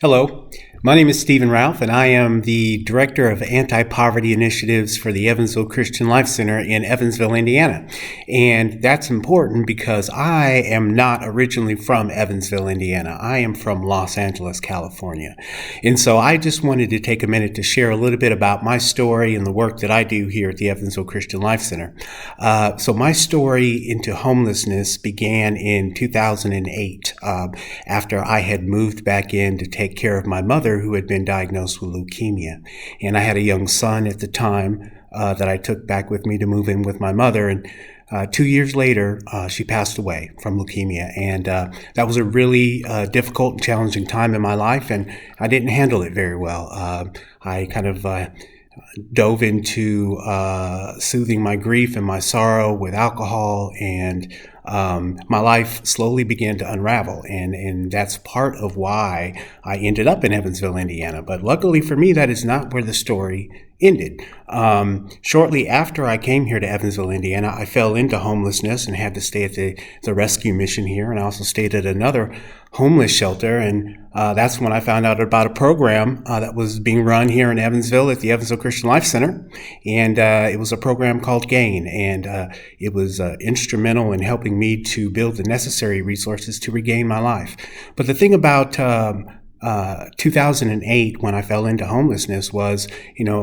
Hello, my name is Stevan Ralph, and I am the Director of Anti-Poverty Initiatives for the Evansville Christian Life Center in Evansville, Indiana. And that's important because I am not originally from Evansville, Indiana. I am from Los Angeles, California. And so I just wanted to take a minute to share a little bit about my story and the work that I do here at the Evansville Christian Life Center. So my story into homelessness began in 2008 after I had moved back in to take care of my mother, who had been diagnosed with leukemia. And I had a young son at the time that I took back with me to move in with my mother. And 2 years later, she passed away from leukemia. And that was a really difficult and challenging time in my life, and I didn't handle it very well. I kind of dove into soothing my grief and my sorrow with alcohol, and my life slowly began to unravel, and that's part of why I ended up in Evansville, Indiana. But luckily for me, that is not where the story ended. Shortly after I came here to Evansville, Indiana, I fell into homelessness and had to stay at the rescue mission here, and I also stayed at another homeless shelter, and that's when I found out about a program that was being run here in Evansville at the Evansville Christian Life Center, and it was a program called GAIN, and it was instrumental in helping me to build the necessary resources to regain my life. But the thing about 2008, when I fell into homelessness, was,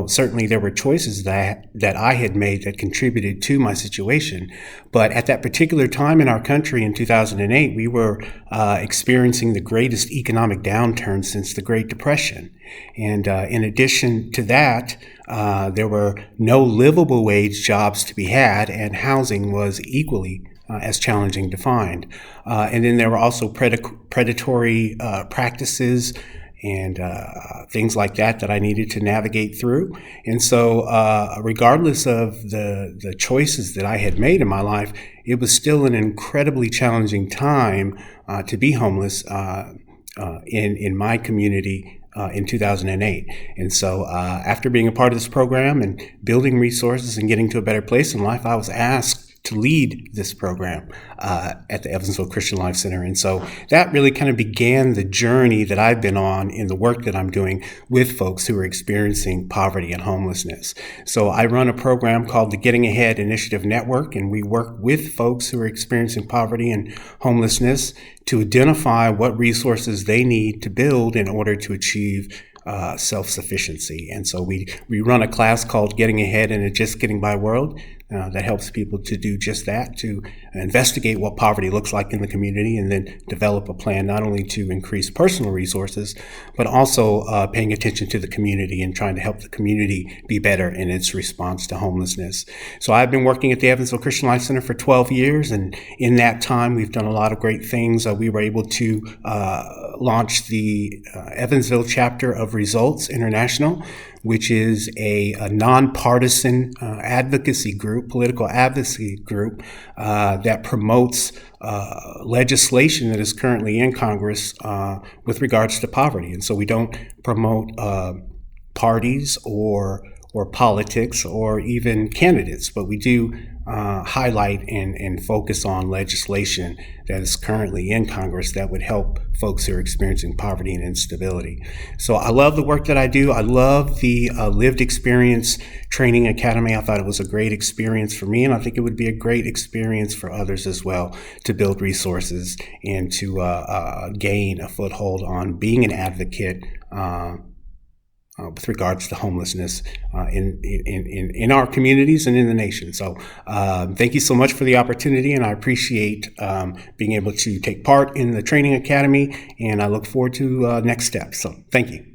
certainly there were choices that I had made that contributed to my situation. But at that particular time in our country in 2008, we were experiencing the greatest economic downturn since the Great Depression. And in addition to that, there were no livable wage jobs to be had, and housing was equally as challenging to find. And then there were also predatory practices and things like that I needed to navigate through. And so regardless of the choices that I had made in my life, it was still an incredibly challenging time to be homeless in my community in 2008. And so after being a part of this program and building resources and getting to a better place in life, I was asked to lead this program at the Evansville Christian Life Center. And so that really kind of began the journey that I've been on in the work that I'm doing with folks who are experiencing poverty and homelessness. So I run a program called the Getting Ahead Initiative Network, and we work with folks who are experiencing poverty and homelessness to identify what resources they need to build in order to achieve self-sufficiency. And so we run a class called Getting Ahead in a Just Getting By World that helps people to do just that, to investigate what poverty looks like in the community, and then develop a plan not only to increase personal resources, but also paying attention to the community and trying to help the community be better in its response to homelessness. So I've been working at the Evansville Christian Life Center for 12 years, and in that time we've done a lot of great things. We were able to launch the Evansville chapter of Results International, which is a nonpartisan advocacy group, political advocacy group that promotes legislation that is currently in Congress with regards to poverty. And so we don't promote parties or politics or even candidates, but we do highlight and focus on legislation that is currently in Congress that would help folks who are experiencing poverty and instability. So I love the work that I do. I love the Lived Experience Training Academy. I thought it was a great experience for me, and I think it would be a great experience for others as well, to build resources and to gain a foothold on being an advocate with regards to homelessness in our communities and in the nation. So thank you so much for the opportunity, and I appreciate being able to take part in the training academy, and I look forward to next steps. So thank you.